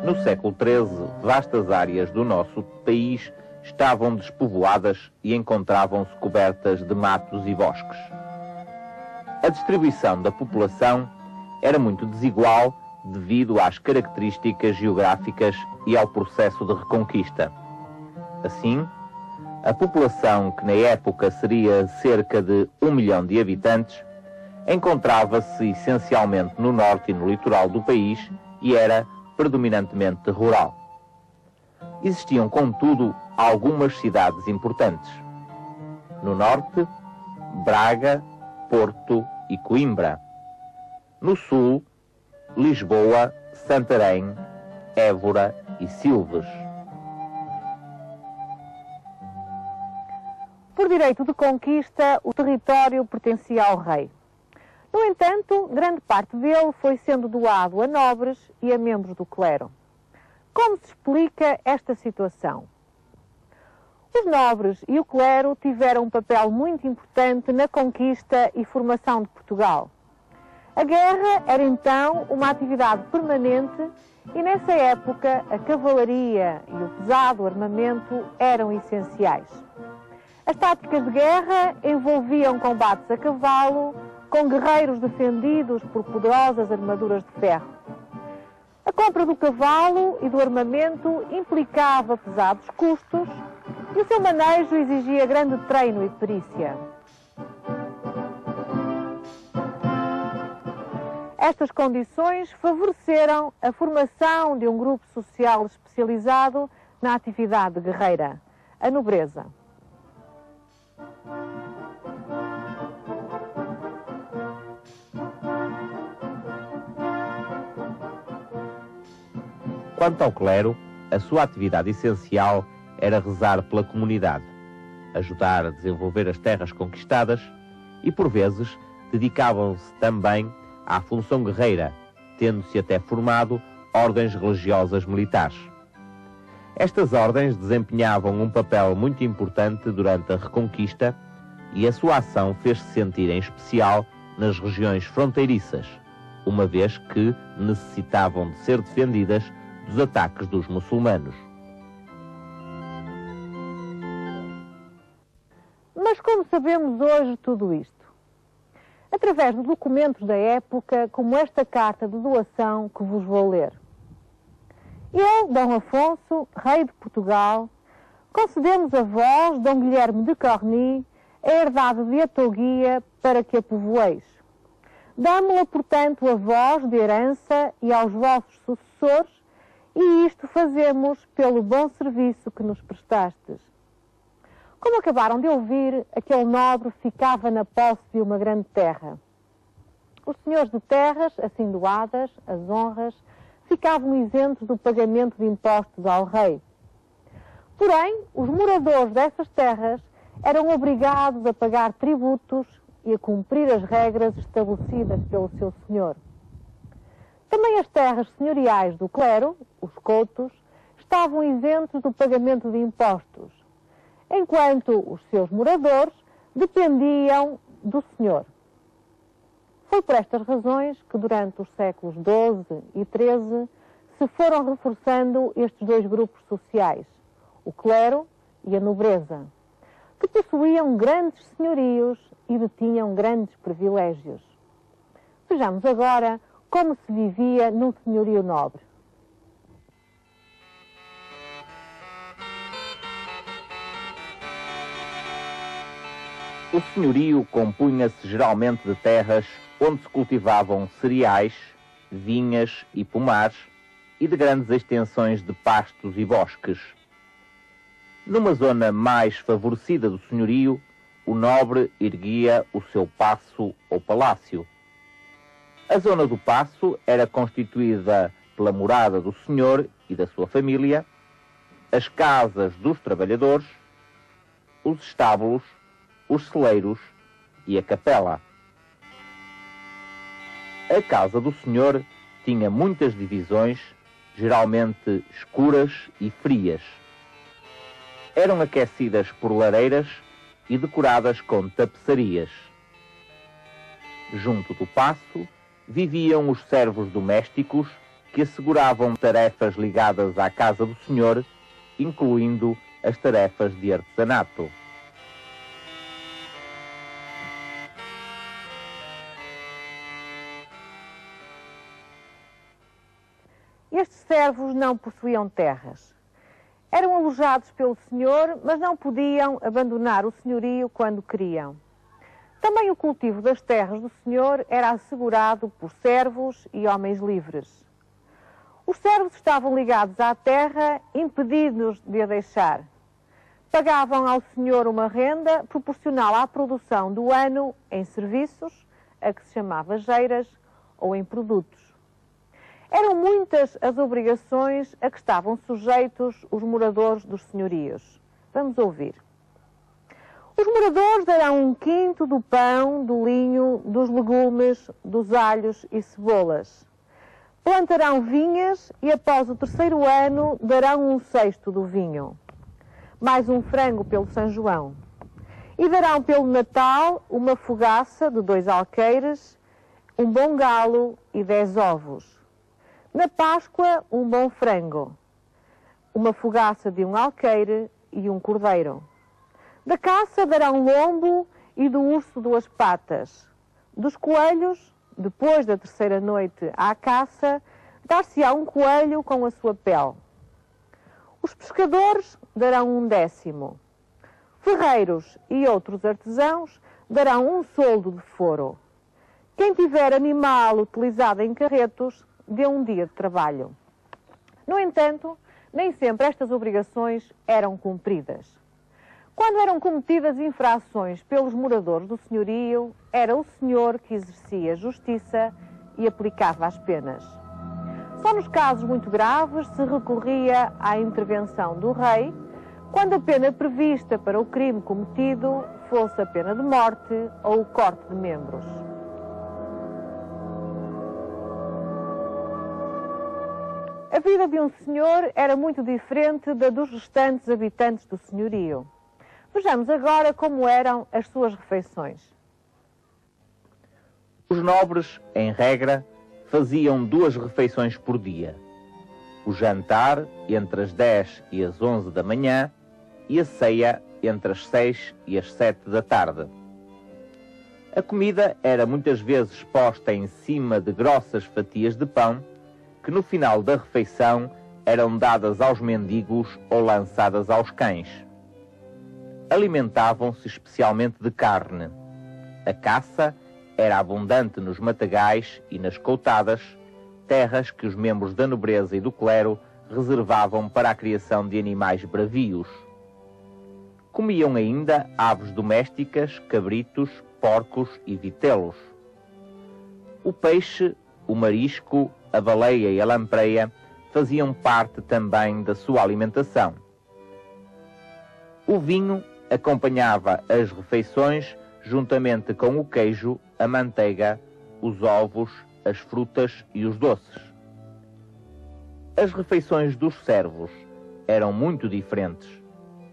No século XIII, vastas áreas do nosso país estavam despovoadas e encontravam-se cobertas de matos e bosques. A distribuição da população era muito desigual devido às características geográficas e ao processo de reconquista. Assim, a população, que na época seria cerca de 1 milhão de habitantes, encontrava-se essencialmente no norte e no litoral do país e era predominantemente rural. Existiam, contudo, algumas cidades importantes. No norte, Braga, Porto e Coimbra. No sul, Lisboa, Santarém, Évora e Silves. Por direito de conquista, o território pertencia ao rei. No entanto, grande parte dele foi sendo doado a nobres e a membros do clero. Como se explica esta situação? Os nobres e o clero tiveram um papel muito importante na conquista e formação de Portugal. A guerra era então uma atividade permanente e nessa época a cavalaria e o pesado armamento eram essenciais. As táticas de guerra envolviam combates a cavalo, com guerreiros defendidos por poderosas armaduras de ferro. A compra do cavalo e do armamento implicava pesados custos e o seu manejo exigia grande treino e perícia. Estas condições favoreceram a formação de um grupo social especializado na atividade guerreira, a nobreza. Quanto ao clero, a sua atividade essencial era rezar pela comunidade, ajudar a desenvolver as terras conquistadas e, por vezes, dedicavam-se também à função guerreira, tendo-se até formado ordens religiosas militares. Estas ordens desempenhavam um papel muito importante durante a Reconquista e a sua ação fez-se sentir em especial nas regiões fronteiriças, uma vez que necessitavam de ser defendidas dos ataques dos muçulmanos. Mas como sabemos hoje tudo isto? Através de documentos da época, como esta carta de doação que vos vou ler. Eu, Dom Afonso, rei de Portugal, concedemos a vós, Dom Guilherme de Corny, a herdade de Atoguia para que a povoeis. Damo-la, portanto, a vós de herança e aos vossos sucessores, e isto fazemos pelo bom serviço que nos prestastes. Como acabaram de ouvir, aquele nobre ficava na posse de uma grande terra. Os senhores de terras, assim doadas, as honras, ficavam isentos do pagamento de impostos ao rei. Porém, os moradores dessas terras eram obrigados a pagar tributos e a cumprir as regras estabelecidas pelo seu senhor. Também as terras senhoriais do clero, os coutos, estavam isentos do pagamento de impostos, enquanto os seus moradores dependiam do senhor. Foi por estas razões que durante os séculos XII e XIII se foram reforçando estes dois grupos sociais, o clero e a nobreza, que possuíam grandes senhorios e detinham grandes privilégios. Vejamos agora como se vivia num senhorio nobre. O senhorio compunha-se geralmente de terras onde se cultivavam cereais, vinhas e pomares e de grandes extensões de pastos e bosques. Numa zona mais favorecida do senhorio, o nobre erguia o seu paço ou palácio. A zona do paço era constituída pela morada do senhor e da sua família, as casas dos trabalhadores, os estábulos, os celeiros e a capela. A casa do senhor tinha muitas divisões, geralmente escuras e frias. Eram aquecidas por lareiras e decoradas com tapeçarias. Junto do paço viviam os servos domésticos que asseguravam tarefas ligadas à casa do senhor, incluindo as tarefas de artesanato. Estes servos não possuíam terras. Eram alojados pelo senhor, mas não podiam abandonar o senhorio quando queriam. Também o cultivo das terras do senhor era assegurado por servos e homens livres. Os servos estavam ligados à terra, impedidos de a deixar. Pagavam ao senhor uma renda proporcional à produção do ano em serviços, a que se chamava geiras, ou em produtos. Eram muitas as obrigações a que estavam sujeitos os moradores dos senhorios. Vamos ouvir. Os moradores darão 1/5 do pão, do linho, dos legumes, dos alhos e cebolas. Plantarão vinhas e após o 3º ano darão 1/6 do vinho. Mais um frango pelo São João. E darão pelo Natal uma fogaça de 2 alqueires, um bom galo e 10 ovos. Na Páscoa, um bom frango, uma fogaça de 1 alqueire e um cordeiro. Da caça darão lombo e do urso 2 patas. Dos coelhos, depois da 3ª noite à caça, dar-se-á um coelho com a sua pele. Os pescadores darão 1/10. Ferreiros e outros artesãos darão 1 soldo de foro. Quem tiver animal utilizado em carretos, dê 1 dia de trabalho. No entanto, nem sempre estas obrigações eram cumpridas. Quando eram cometidas infrações pelos moradores do senhorio, era o senhor que exercia justiça e aplicava as penas. Só nos casos muito graves se recorria à intervenção do rei, quando a pena prevista para o crime cometido fosse a pena de morte ou o corte de membros. A vida de um senhor era muito diferente da dos restantes habitantes do senhorio. Vejamos agora como eram as suas refeições. Os nobres, em regra, faziam 2 refeições por dia. O jantar entre as 10 e as 11 da manhã e a ceia entre as 6 e as 7 da tarde. A comida era muitas vezes posta em cima de grossas fatias de pão, que no final da refeição eram dadas aos mendigos ou lançadas aos cães. Alimentavam-se especialmente de carne. A caça era abundante nos matagais e nas coutadas, terras que os membros da nobreza e do clero reservavam para a criação de animais bravios. Comiam ainda aves domésticas, cabritos, porcos e vitelos. O peixe, o marisco, a baleia e a lampreia faziam parte também da sua alimentação. O vinho acompanhava as refeições juntamente com o queijo, a manteiga, os ovos, as frutas e os doces. As refeições dos servos eram muito diferentes.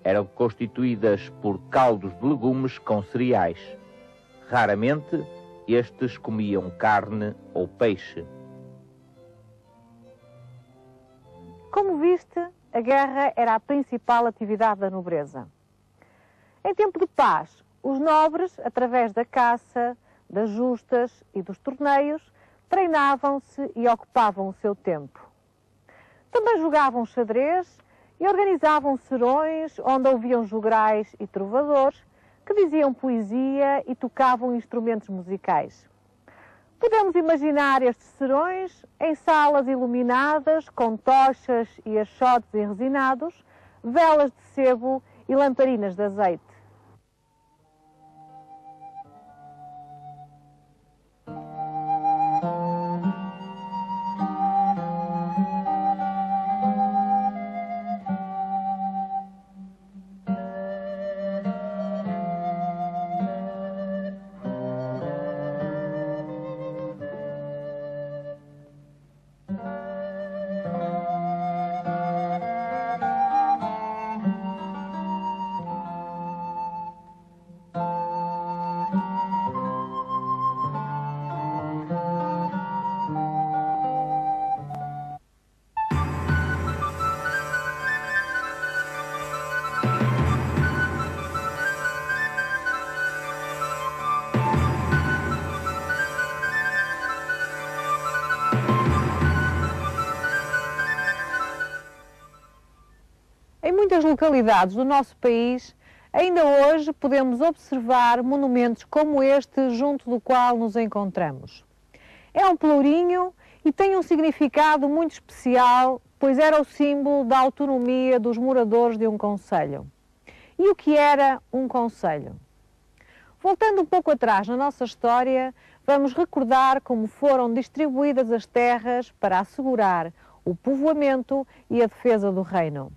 Eram constituídas por caldos de legumes com cereais. Raramente, estes comiam carne ou peixe. Como viste, a guerra era a principal atividade da nobreza. Em tempo de paz, os nobres, através da caça, das justas e dos torneios, treinavam-se e ocupavam o seu tempo. Também jogavam xadrez e organizavam serões onde ouviam jograis e trovadores que diziam poesia e tocavam instrumentos musicais. Podemos imaginar estes serões em salas iluminadas com tochas e achotes enresinados, velas de sebo e lamparinas de azeite. Em muitas localidades do nosso país, ainda hoje podemos observar monumentos como este junto do qual nos encontramos. É um pelourinho e tem um significado muito especial, pois era o símbolo da autonomia dos moradores de um concelho. E o que era um concelho? Voltando um pouco atrás na nossa história, vamos recordar como foram distribuídas as terras para assegurar o povoamento e a defesa do reino.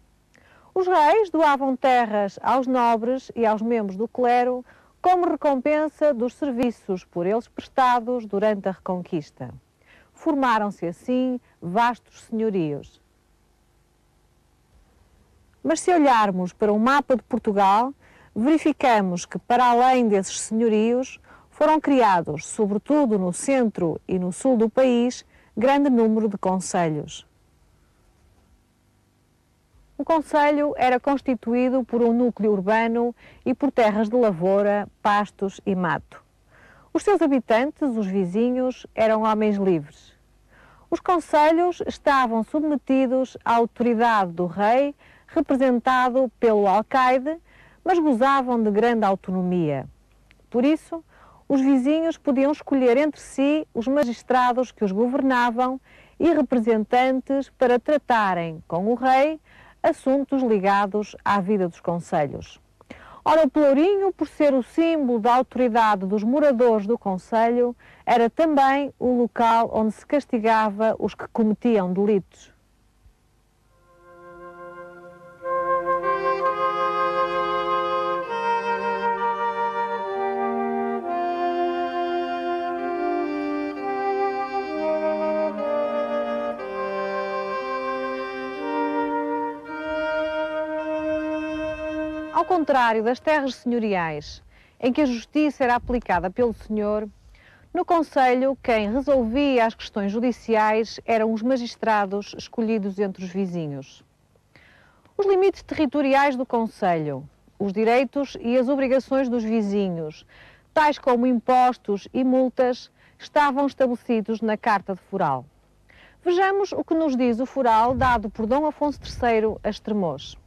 Os reis doavam terras aos nobres e aos membros do clero como recompensa dos serviços por eles prestados durante a Reconquista. Formaram-se assim vastos senhorios. Mas se olharmos para o mapa de Portugal, verificamos que, para além desses senhorios, foram criados, sobretudo no centro e no sul do país, grande número de concelhos. O concelho era constituído por um núcleo urbano e por terras de lavoura, pastos e mato. Os seus habitantes, os vizinhos, eram homens livres. Os concelhos estavam submetidos à autoridade do rei, representado pelo alcaide, mas gozavam de grande autonomia. Por isso, os vizinhos podiam escolher entre si os magistrados que os governavam e representantes para tratarem com o rei assuntos ligados à vida dos concelhos. Ora, o pelourinho, por ser o símbolo da autoridade dos moradores do concelho, era também o local onde se castigava os que cometiam delitos. Ao contrário das terras senhoriais, em que a justiça era aplicada pelo senhor, no concelho quem resolvia as questões judiciais eram os magistrados escolhidos entre os vizinhos. Os limites territoriais do concelho, os direitos e as obrigações dos vizinhos, tais como impostos e multas, estavam estabelecidos na Carta de Foral. Vejamos o que nos diz o foral dado por Dom Afonso III a Estremoz.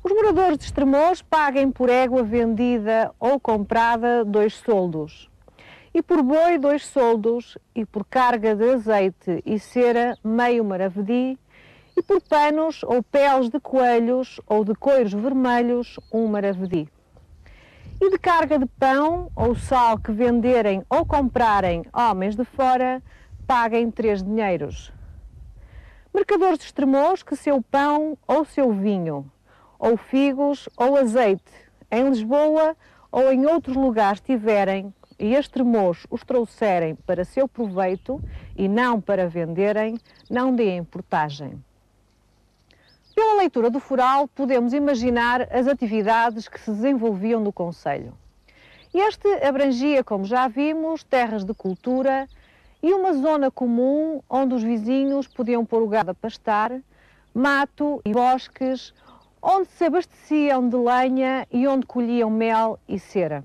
Os moradores de Estremoz paguem por égua vendida ou comprada 2 soldos, e por boi 2 soldos, e por carga de azeite e cera meio maravedi, e por panos ou peles de coelhos ou de coiros vermelhos 1 maravedi. E de carga de pão ou sal que venderem ou comprarem homens de fora, paguem 3 dinheiros. Mercadores de Estremoz que seu pão ou seu vinho, ou figos, ou azeite, em Lisboa ou em outros lugares tiverem, e a Estremoz os trouxerem para seu proveito e não para venderem, não deem portagem. Pela leitura do foral, podemos imaginar as atividades que se desenvolviam no concelho. Este abrangia, como já vimos, terras de cultura e uma zona comum onde os vizinhos podiam pôr o gado a pastar, mato e bosques, onde se abasteciam de lenha e onde colhiam mel e cera.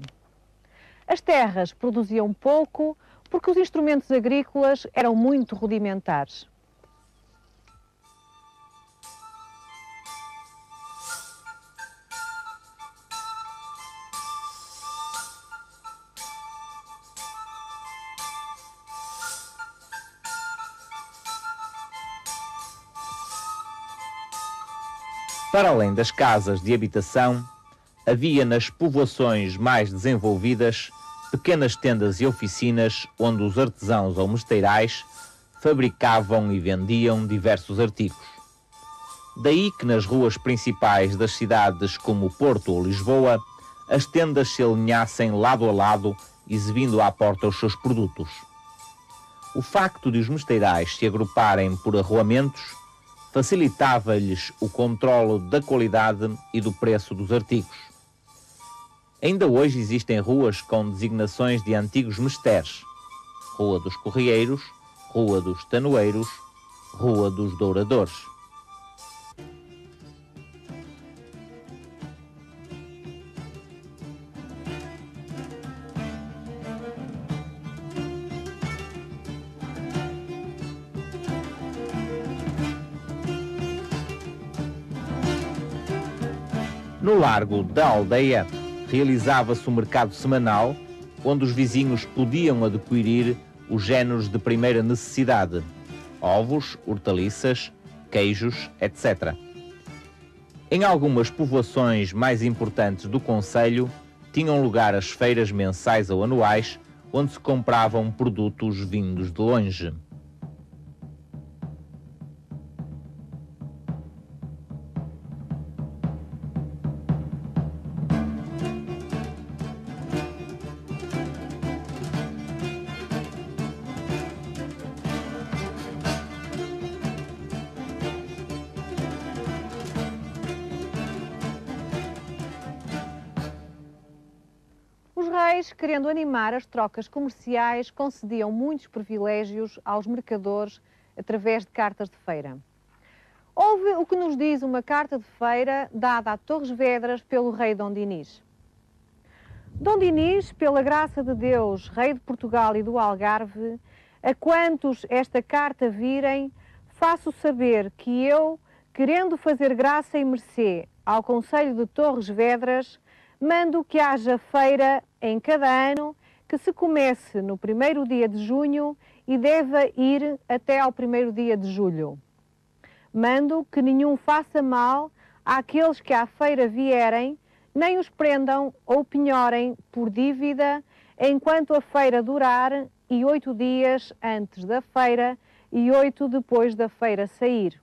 As terras produziam pouco porque os instrumentos agrícolas eram muito rudimentares. Para além das casas de habitação, havia nas povoações mais desenvolvidas pequenas tendas e oficinas onde os artesãos ou mesteirais fabricavam e vendiam diversos artigos. Daí que nas ruas principais das cidades como Porto ou Lisboa, as tendas se alinhassem lado a lado, exibindo à porta os seus produtos. O facto de os mesteirais se agruparem por arruamentos facilitava-lhes o controlo da qualidade e do preço dos artigos. Ainda hoje existem ruas com designações de antigos mesteres: Rua dos Correieiros, Rua dos Tanoeiros, Rua dos Douradores. No largo da aldeia, realizava-se um mercado semanal, onde os vizinhos podiam adquirir os géneros de primeira necessidade: ovos, hortaliças, queijos, etc. Em algumas povoações mais importantes do concelho, tinham lugar as feiras mensais ou anuais, onde se compravam produtos vindos de longe. Os reis, querendo animar as trocas comerciais, concediam muitos privilégios aos mercadores através de cartas de feira. Houve o que nos diz uma carta de feira dada a Torres Vedras pelo rei Dom Dinis. Dom Dinis, pela graça de Deus, rei de Portugal e do Algarve, a quantos esta carta virem, faço saber que eu, querendo fazer graça e mercê ao concelho de Torres Vedras, mando que haja feira em cada ano, que se comece no primeiro dia de junho e deva ir até ao primeiro dia de julho. Mando que nenhum faça mal àqueles que à feira vierem, nem os prendam ou penhorem por dívida, enquanto a feira durar, e 8 dias antes da feira e 8 depois da feira sair.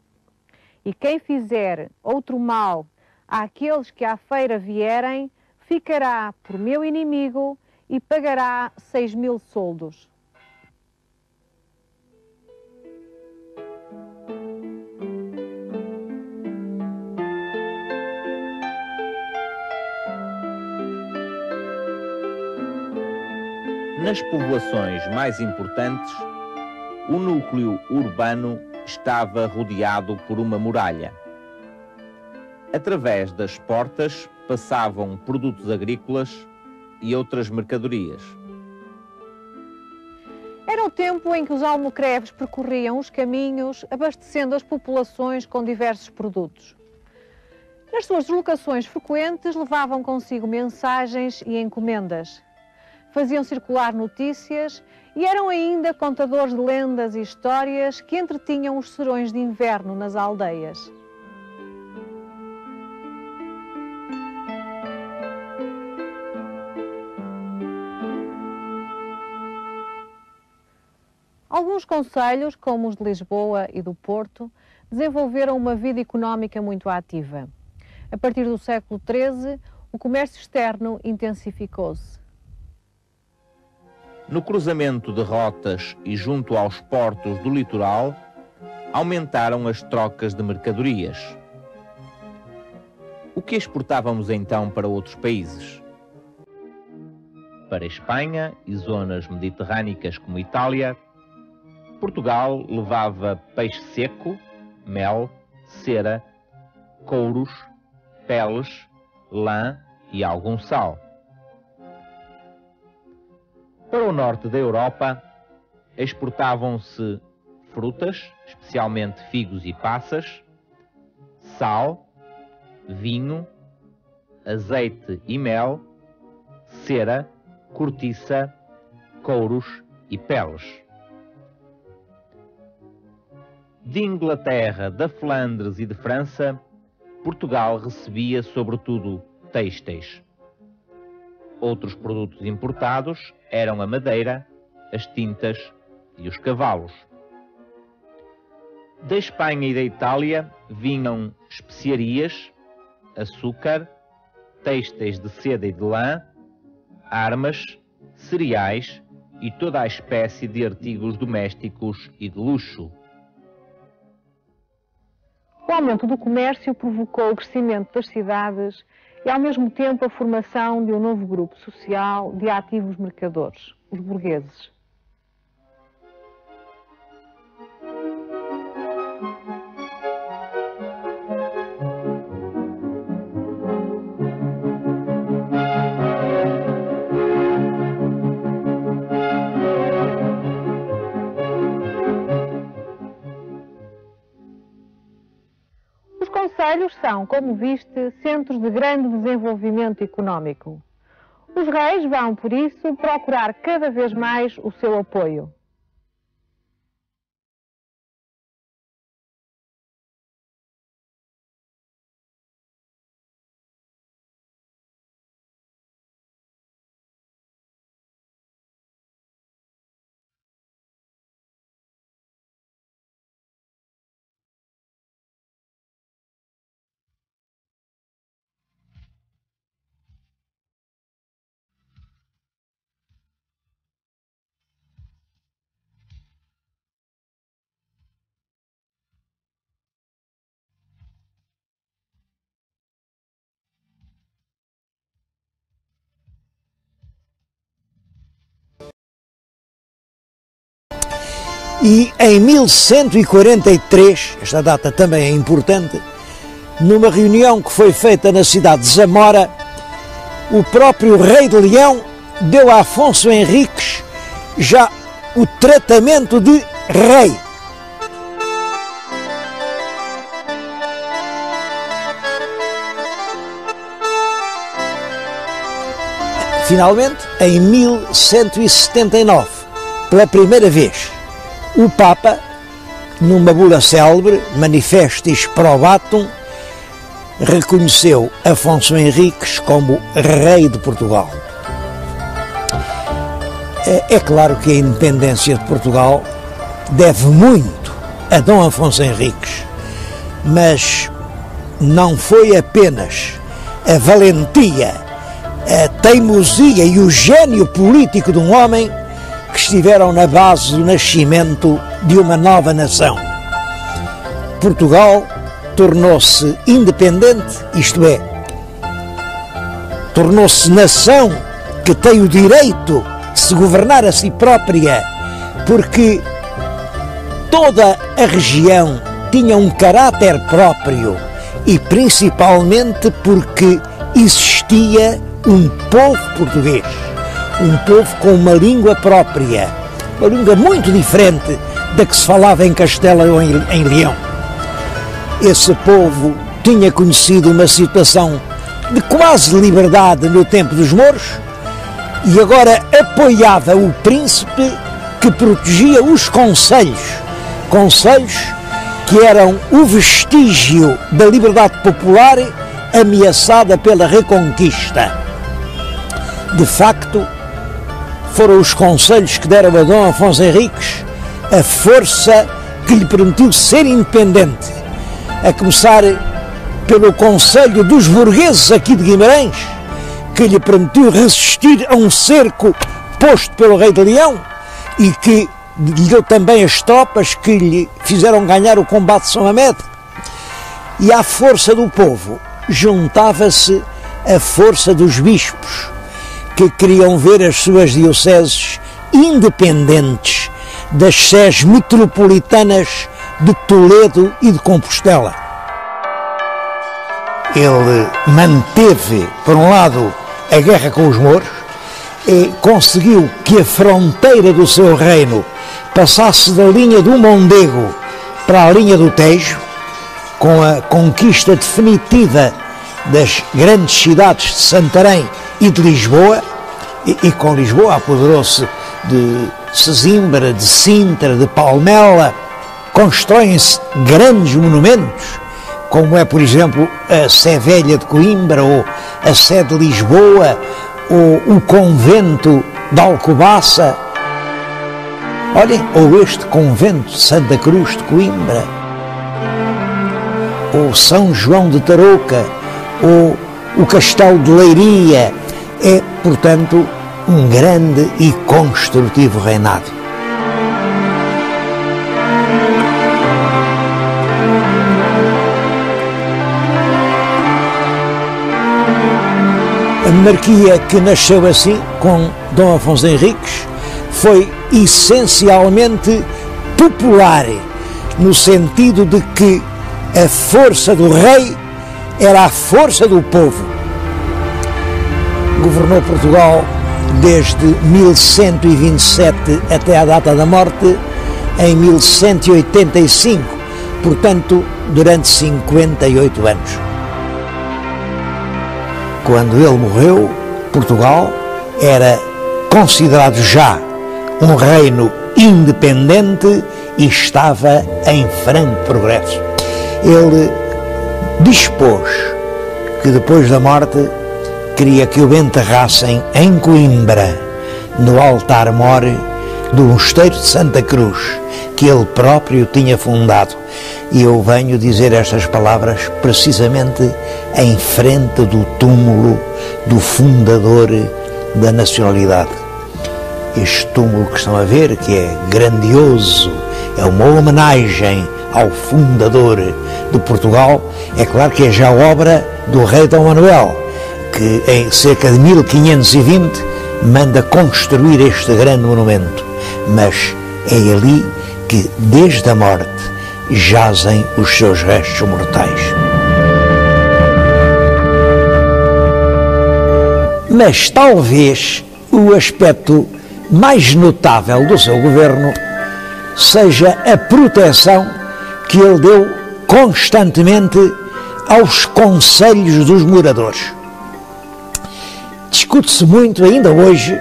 E quem fizer outro mal àqueles que à feira vierem, ficará por meu inimigo e pagará 6.000 soldos. Nas povoações mais importantes, o núcleo urbano estava rodeado por uma muralha. Através das portas passavam produtos agrícolas e outras mercadorias. Era o tempo em que os almocreves percorriam os caminhos, abastecendo as populações com diversos produtos. Nas suas deslocações frequentes, levavam consigo mensagens e encomendas. Faziam circular notícias e eram ainda contadores de lendas e histórias que entretinham os serões de inverno nas aldeias. Alguns concelhos, como os de Lisboa e do Porto, desenvolveram uma vida económica muito ativa. A partir do século XIII, o comércio externo intensificou-se. No cruzamento de rotas e junto aos portos do litoral, aumentaram as trocas de mercadorias. O que exportávamos então para outros países? Para a Espanha e zonas mediterrânicas como Itália, Portugal levava peixe seco, mel, cera, couros, peles, lã e algum sal. Para o norte da Europa, exportavam-se frutas, especialmente figos e passas, sal, vinho, azeite e mel, cera, cortiça, couros e peles. De Inglaterra, da Flandres e de França, Portugal recebia sobretudo têxteis. Outros produtos importados eram a madeira, as tintas e os cavalos. Da Espanha e da Itália vinham especiarias, açúcar, têxteis de seda e de lã, armas, cereais e toda a espécie de artigos domésticos e de luxo. O aumento do comércio provocou o crescimento das cidades e, ao mesmo tempo, a formação de um novo grupo social de ativos mercadores, os burgueses. Os concelhos são, como viste, centros de grande desenvolvimento económico. Os reis vão, por isso, procurar cada vez mais o seu apoio. E em 1143, esta data também é importante, numa reunião que foi feita na cidade de Zamora, o próprio rei de Leão deu a Afonso Henriques já o tratamento de rei. Finalmente, em 1179, pela primeira vez, o Papa, numa bula célebre, Manifestis Probatum, reconheceu Afonso Henriques como rei de Portugal. É claro que a independência de Portugal deve muito a Dom Afonso Henriques, mas não foi apenas a valentia, a teimosia e o gênio político de um homem que estiveram na base do nascimento de uma nova nação. Portugal tornou-se independente, isto é, tornou-se nação que tem o direito de se governar a si própria, porque toda a região tinha um caráter próprio e principalmente porque existia um povo português. Um povo com uma língua própria, uma língua muito diferente da que se falava em Castela ou em Leão. Esse povo tinha conhecido uma situação de quase liberdade no tempo dos mouros e agora apoiava o príncipe que protegia os concelhos que eram o vestígio da liberdade popular ameaçada pela Reconquista. De facto, foram os concelhos que deram a Dom Afonso Henriques a força que lhe permitiu ser independente, a começar pelo Conselho dos Burgueses aqui de Guimarães, que lhe permitiu resistir a um cerco posto pelo rei de Leão e que lhe deu também as tropas que lhe fizeram ganhar o combate de São Mamede. E à força do povo juntava-se a força dos bispos, que queriam ver as suas dioceses independentes das sés metropolitanas de Toledo e de Compostela. Ele manteve, por um lado, a guerra com os mouros e conseguiu que a fronteira do seu reino passasse da linha do Mondego para a linha do Tejo, com a conquista definitiva das grandes cidades de Santarém e de Lisboa, e com Lisboa apoderou-se de Sesimbra, de Sintra, de Palmela. Constroem-se grandes monumentos, como é, por exemplo, a Sé Velha de Coimbra, ou a Sé de Lisboa, ou o convento de Alcobaça. Olhem, ou este convento de Santa Cruz de Coimbra, ou São João de Tarouca, ou o Castelo de Leiria. É, portanto, um grande e construtivo reinado. A monarquia que nasceu assim, com Dom Afonso Henriques, foi essencialmente popular, no sentido de que a força do rei era a força do povo. Governou Portugal desde 1127 até à data da morte, em 1185. Portanto, durante 58 anos. Quando ele morreu, Portugal era considerado já um reino independente e estava em franco progresso. Ele dispôs que depois da morte queria que o enterrassem em Coimbra, no altar-mor do Mosteiro de Santa Cruz, que ele próprio tinha fundado. E eu venho dizer estas palavras precisamente em frente do túmulo do fundador da nacionalidade. Este túmulo que estão a ver, que é grandioso, é uma homenagem ao fundador de Portugal. É claro que é já obra do rei Dom Manuel, que em cerca de 1520 manda construir este grande monumento. Mas é ali que, desde a morte, jazem os seus restos mortais. Mas talvez o aspecto mais notável do seu governo seja a proteção que ele deu constantemente aos conselhos dos moradores. Discute-se muito ainda hoje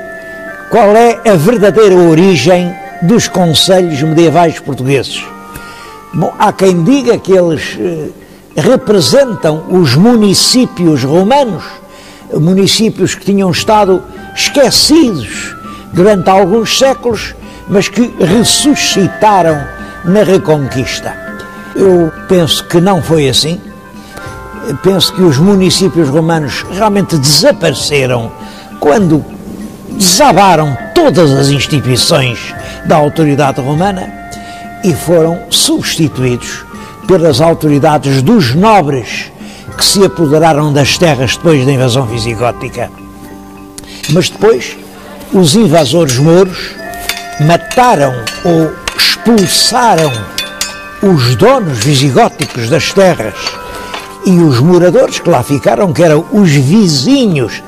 qual é a verdadeira origem dos conselhos medievais portugueses. Bom, há quem diga que eles representam os municípios romanos, municípios que tinham estado esquecidos durante alguns séculos, mas que ressuscitaram na Reconquista. Eu penso que não foi assim. Penso que os municípios romanos realmente desapareceram quando desabaram todas as instituições da autoridade romana e foram substituídos pelas autoridades dos nobres que se apoderaram das terras depois da invasão visigótica. Mas depois, os invasores mouros mataram ou expulsaram os donos visigóticos das terras e os moradores que lá ficaram, que eram os vizinhos.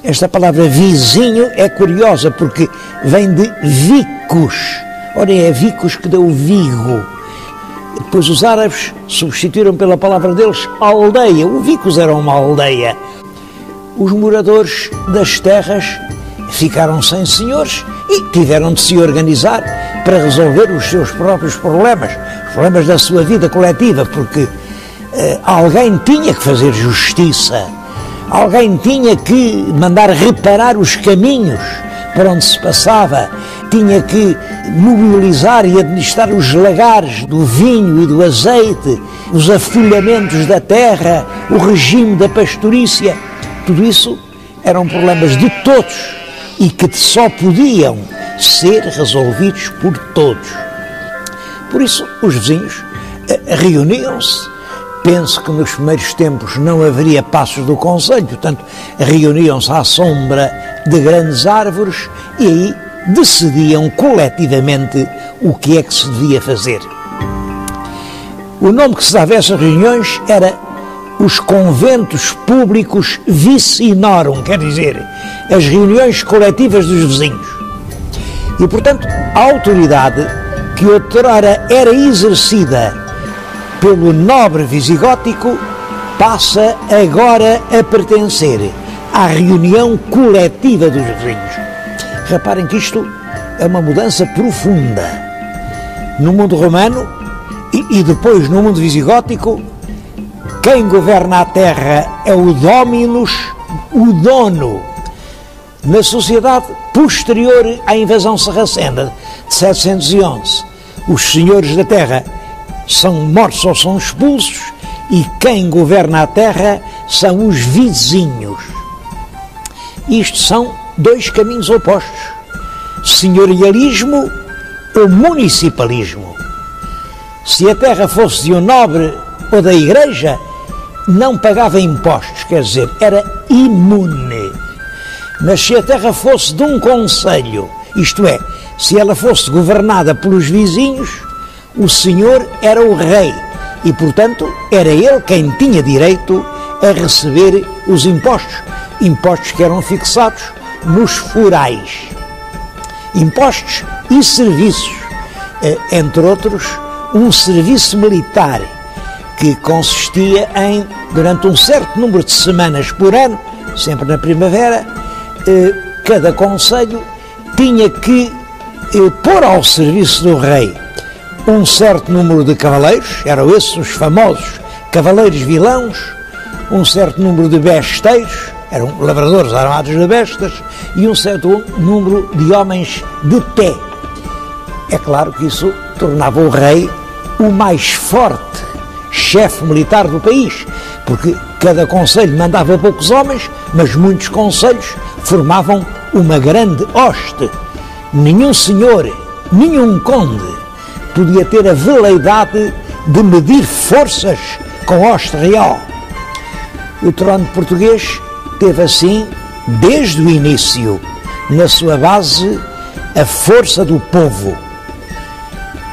Esta palavra vizinho é curiosa porque vem de vicus. Ora, é vicus que deu Vigo. Depois os árabes substituíram pela palavra deles aldeia. O vicus era uma aldeia. Os moradores das terras ficaram sem senhores e tiveram de se organizar para resolver os seus próprios problemas, os problemas da sua vida coletiva, porque alguém tinha que fazer justiça, alguém tinha que mandar reparar os caminhos por onde se passava, tinha que mobilizar e administrar os lagares do vinho e do azeite, os afolhamentos da terra, o regime da pastorícia. Tudo isso eram problemas de todos e que só podiam ser resolvidos por todos. Por isso, os vizinhos reuniam-se. Penso que nos primeiros tempos não haveria passos do concelho, portanto, reuniam-se à sombra de grandes árvores e aí decidiam coletivamente o que é que se devia fazer. O nome que se dava a essas reuniões era os conventos públicos vicinorum, quer dizer, as reuniões coletivas dos vizinhos. E, portanto, a autoridade que outrora era exercida pelo nobre visigótico passa agora a pertencer à reunião coletiva dos vizinhos. Reparem que isto é uma mudança profunda. No mundo romano e depois no mundo visigótico, quem governa a terra é o dominus, o dono. Na sociedade posterior à invasão sarracena de 711, os senhores da terra são mortos ou são expulsos e quem governa a terra são os vizinhos. Isto são dois caminhos opostos: senhorialismo ou municipalismo. Se a terra fosse de um nobre ou da igreja, não pagava impostos, quer dizer, era imune. Mas se a terra fosse de um concelho, isto é, se ela fosse governada pelos vizinhos, o senhor era o rei e, portanto, era ele quem tinha direito a receber os impostos. Impostos que eram fixados nos forais. Impostos e serviços, entre outros, um serviço militar que consistia em, durante um certo número de semanas por ano, sempre na primavera, cada concelho tinha que pôr ao serviço do rei um certo número de cavaleiros, eram esses os famosos cavaleiros vilãos, um certo número de besteiros, eram lavradores armados de bestas, e um certo número de homens de pé. É claro que isso tornava o rei o mais forte chefe militar do país, porque cada concelho mandava poucos homens, mas muitos concelhos formavam uma grande hoste. Nenhum senhor, nenhum conde podia ter a veleidade de medir forças com hoste real. O trono português teve assim, desde o início, na sua base, a força do povo.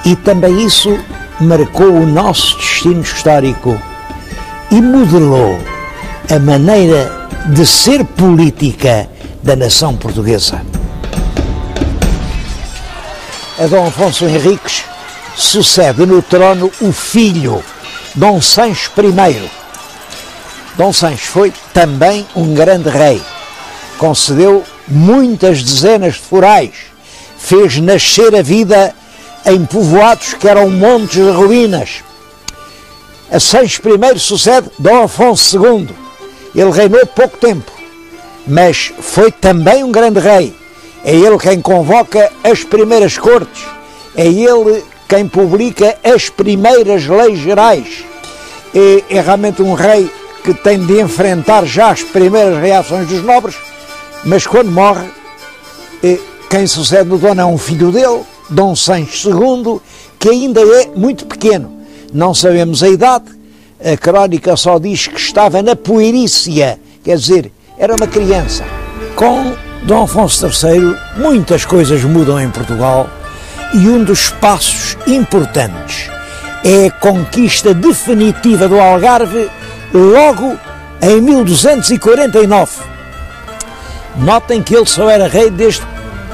E também isso marcou o nosso destino histórico e modelou a maneira de ser política da nação portuguesa. A Dom Afonso Henriques sucede no trono o filho, Dom Sancho I. Dom Sancho foi também um grande rei, concedeu muitas dezenas de forais, fez nascer a vida em povoados que eram montes de ruínas. A Sancho I sucede Dom Afonso II. Ele reinou pouco tempo, mas foi também um grande rei. É ele quem convoca as primeiras cortes, é ele quem publica as primeiras leis gerais. É realmente um rei que tem de enfrentar já as primeiras reações dos nobres, mas quando morre, quem sucede no trono é um filho dele, Dom Sancho II, que ainda é muito pequeno. Não sabemos a idade, a crónica só diz que estava na puerícia, quer dizer, era uma criança. Com Dom Afonso III, muitas coisas mudam em Portugal e um dos passos importantes é a conquista definitiva do Algarve logo em 1249. Notem que ele só era rei desde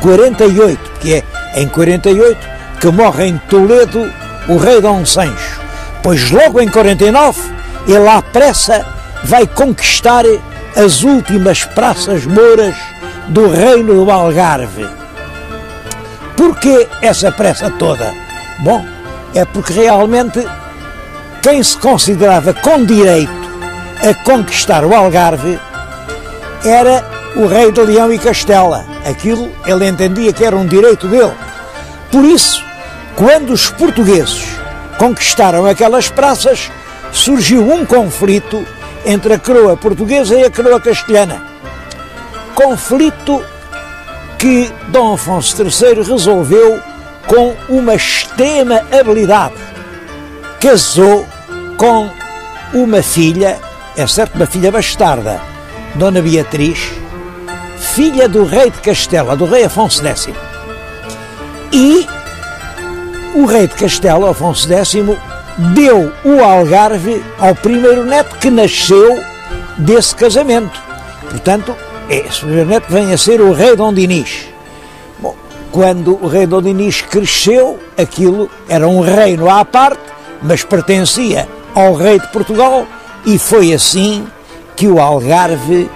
48, porque é em 48 que morre em Toledo o rei Dom Sancho. Pois logo em 49 ele à pressa vai conquistar as últimas praças mouras do reino do Algarve. Porquê essa pressa toda? Bom, é porque realmente quem se considerava com direito a conquistar o Algarve era o rei de Leão e Castela. Aquilo ele entendia que era um direito dele. Por isso, quando os portugueses conquistaram aquelas praças, surgiu um conflito entre a coroa portuguesa e a coroa castelhana. Conflito que Dom Afonso III resolveu com uma extrema habilidade. Casou com uma filha, é certo, uma filha bastarda, Dona Beatriz, filha do rei de Castela, do rei Afonso X. E o rei de Castela, Afonso X, deu o Algarve ao primeiro neto que nasceu desse casamento. Portanto, esse primeiro neto vem a ser o rei Dom Dinis. Bom, quando o rei Dom Dinis cresceu, aquilo era um reino à parte, mas pertencia ao rei de Portugal, e foi assim que o Algarve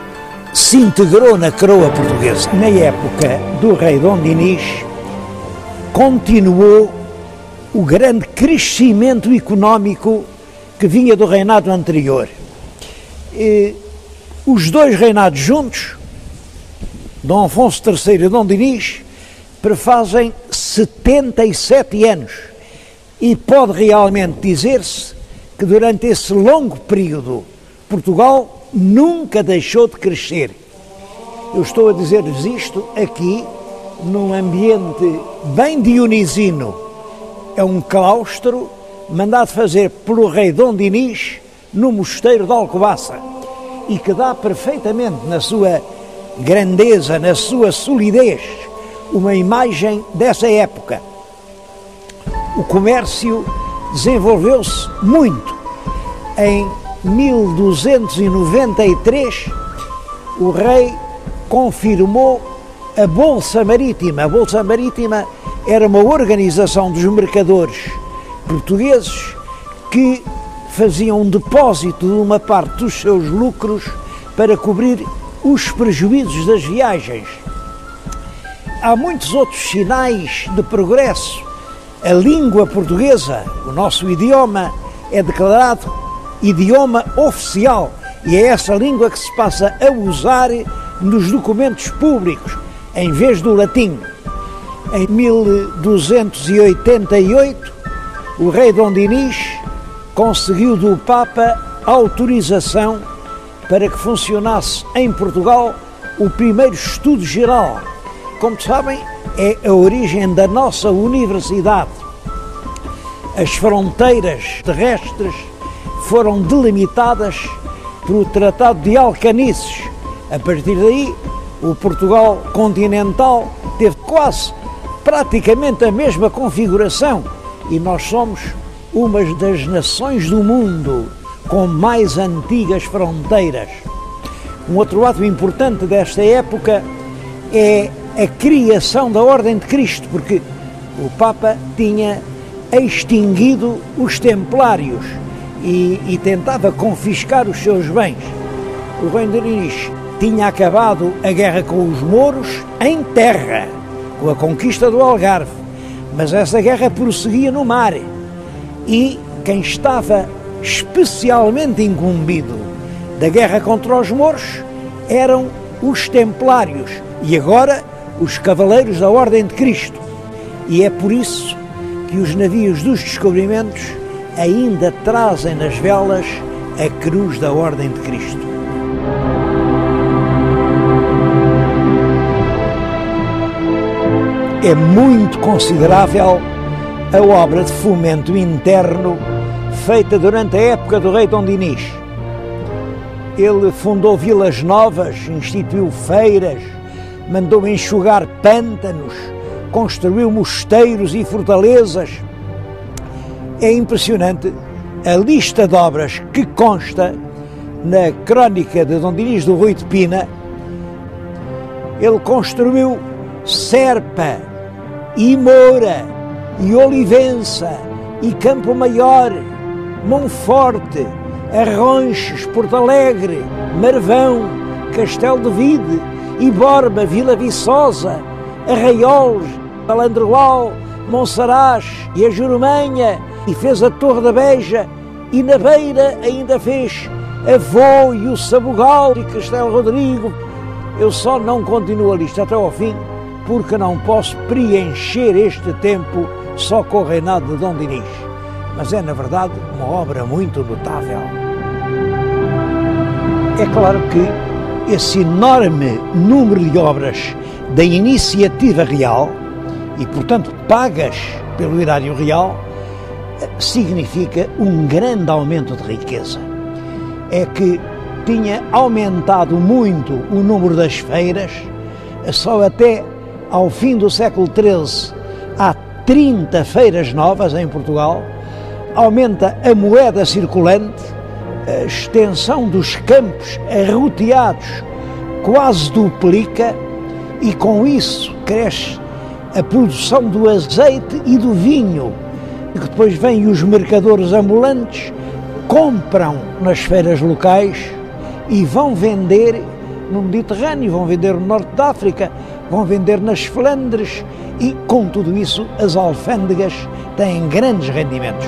se integrou na coroa portuguesa. Na época do rei Dom Dinis, continuou o grande crescimento económico que vinha do reinado anterior. Os dois reinados juntos, Dom Afonso III e Dom Dinis, prefazem 77 anos, e pode realmente dizer-se que durante esse longo período Portugal nunca deixou de crescer. Eu estou a dizer-lhes isto aqui num ambiente bem dionisino. É um claustro mandado fazer pelo rei Dom Dinis no mosteiro de Alcobaça, e que dá perfeitamente na sua grandeza, na sua solidez, uma imagem dessa época. O comércio desenvolveu-se muito. Em 1293, o rei confirmou a Bolsa Marítima. A Bolsa Marítima era uma organização dos mercadores portugueses que faziam um depósito de uma parte dos seus lucros para cobrir os prejuízos das viagens. Há muitos outros sinais de progresso. A língua portuguesa, o nosso idioma, é declarado idioma oficial e é essa língua que se passa a usar nos documentos públicos, em vez do latim. Em 1288, o rei Dom Dinis conseguiu do Papa autorização para que funcionasse em Portugal o primeiro estudo geral. Como sabem, é a origem da nossa universidade. As fronteiras terrestres foram delimitadas pelo Tratado de Alcanices. A partir daí, o Portugal continental teve praticamente a mesma configuração e nós somos uma das nações do mundo com mais antigas fronteiras. Um outro ato importante desta época é a criação da Ordem de Cristo, porque o Papa tinha extinguido os templários e tentava confiscar os seus bens. O rei Dinis tinha acabado a guerra com os mouros em terra, com a conquista do Algarve, mas essa guerra prosseguia no mar e quem estava especialmente incumbido da guerra contra os mouros eram os templários e agora os cavaleiros da Ordem de Cristo. E é por isso que os navios dos descobrimentos ainda trazem nas velas a cruz da Ordem de Cristo. É muito considerável a obra de fomento interno feita durante a época do rei Dom Dinis. Ele fundou vilas novas, instituiu feiras, mandou enxugar pântanos, construiu mosteiros e fortalezas. É impressionante a lista de obras que consta na crónica de Dom Dinis do Rui de Pina. Ele construiu Serpa, e Moura, e Olivença, e Campo Maior, Monforte, Arronches, Porto Alegre, Marvão, Castelo de Vide, e Borba, Vila Viçosa, Arraiolos, Alandroal, Monsaraz e a Jurumanha, e fez a Torre da Beja, e na Beira ainda fez Avô e o Sabugal e Castelo Rodrigo. Eu só não continuo a lista até ao fim, porque não posso preencher este tempo só com o reinado de Dom Dinis. Mas é, na verdade, uma obra muito notável. É claro que esse enorme número de obras da iniciativa real, e portanto pagas pelo erário real, significa um grande aumento de riqueza. É que tinha aumentado muito o número das feiras, só até ao fim do século XIII há 30 feiras novas em Portugal, aumenta a moeda circulante, a extensão dos campos arroteados quase duplica e com isso cresce a produção do azeite e do vinho, que depois vêm os mercadores ambulantes, compram nas feiras locais e vão vender no Mediterrâneo, vão vender no Norte da África, vão vender nas Flandres e, com tudo isso, as alfândegas têm grandes rendimentos.